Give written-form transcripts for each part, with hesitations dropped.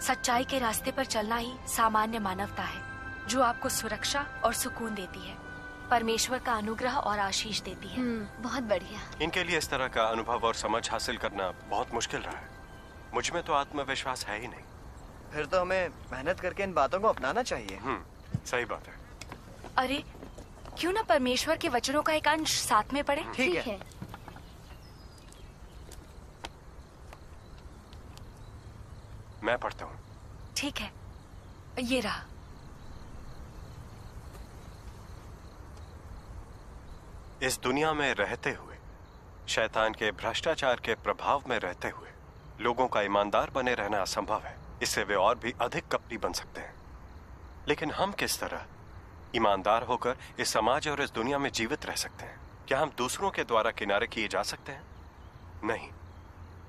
सच्चाई के रास्ते पर चलना ही सामान्य मानवता है, जो आपको सुरक्षा और सुकून देती है, परमेश्वर का अनुग्रह और आशीष देती है। बहुत बढ़िया। इनके लिए इस तरह का अनुभव और समझ हासिल करना बहुत मुश्किल रहा है। मुझ में तो आत्मविश्वास है ही नहीं। फिर तो हमें मेहनत करके इन बातों को अपनाना चाहिए। सही बात है। अरे क्यों ना परमेश्वर के वचनों का एक अंश साथ में पढ़े? ठीक है। मैं पढ़ता हूँ। ठीक है, ये रहा। इस दुनिया में रहते हुए, शैतान के भ्रष्टाचार के प्रभाव में रहते हुए, लोगों का ईमानदार बने रहना असंभव है। इससे वे और भी अधिक कपटी बन सकते हैं। लेकिन हम किस तरह ईमानदार होकर इस समाज और इस दुनिया में जीवित रह सकते हैं? क्या हम दूसरों के द्वारा किनारे किए जा सकते हैं? नहीं,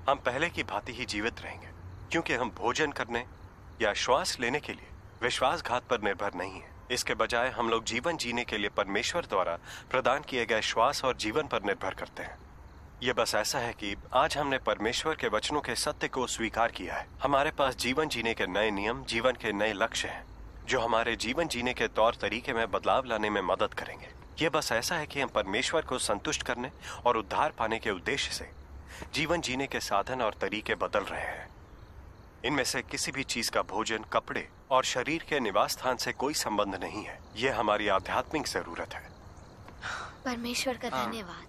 हम पहले की भांति ही जीवित रहेंगे, क्योंकि हम भोजन करने या श्वास लेने के लिए विश्वासघात पर निर्भर नहीं है। इसके बजाय हम लोग जीवन जीने के लिए परमेश्वर द्वारा प्रदान किए गए श्वास और जीवन पर निर्भर करते हैं। यह बस ऐसा है कि आज हमने परमेश्वर के वचनों के सत्य को स्वीकार किया है। हमारे पास जीवन जीने के नए नियम, जीवन के नए लक्ष्य हैं, जो हमारे जीवन जीने के तौर तरीके में बदलाव लाने में मदद करेंगे। यह बस ऐसा है कि हम परमेश्वर को संतुष्ट करने और उद्धार पाने के उद्देश्य से जीवन जीने के साधन और तरीके बदल रहे हैं। इनमें से किसी भी चीज का भोजन, कपड़े और शरीर के निवास स्थान से कोई संबंध नहीं है। यह हमारी आध्यात्मिक जरूरत है। परमेश्वर का धन्यवाद।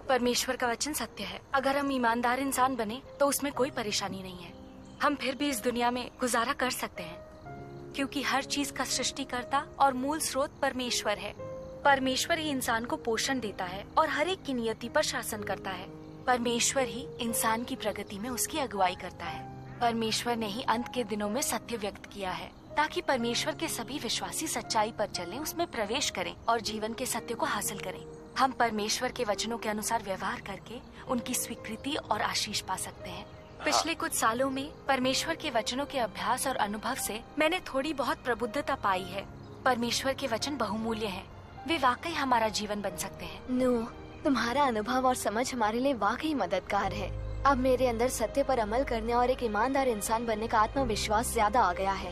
परमेश्वर का वचन सत्य है। अगर हम ईमानदार इंसान बने तो उसमें कोई परेशानी नहीं है। हम फिर भी इस दुनिया में गुजारा कर सकते हैं, क्योंकि हर चीज का सृष्टिकर्ता और मूल स्रोत परमेश्वर है। परमेश्वर ही इंसान को पोषण देता है और हर एक की नियति पर शासन करता है। परमेश्वर ही इंसान की प्रगति में उसकी अगुवाई करता है। परमेश्वर ने ही अंत के दिनों में सत्य व्यक्त किया है, ताकि परमेश्वर के सभी विश्वासी सच्चाई पर चलें, उसमें प्रवेश करें और जीवन के सत्य को हासिल करें। हम परमेश्वर के वचनों के अनुसार व्यवहार करके उनकी स्वीकृति और आशीष पा सकते हैं। पिछले कुछ सालों में परमेश्वर के वचनों के अभ्यास और अनुभव से मैंने थोड़ी बहुत प्रबुद्धता पाई है। परमेश्वर के वचन बहुमूल्य हैं। वे वाकई हमारा जीवन बन सकते हैं। नो, तुम्हारा अनुभव और समझ हमारे लिए वाकई मददगार है। अब मेरे अंदर सत्य पर अमल करने और एक ईमानदार इंसान बनने का आत्मविश्वास ज्यादा आ गया है।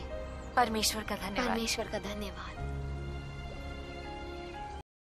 परमेश्वर का धन्यवाद। परमेश्वर का धन्यवाद।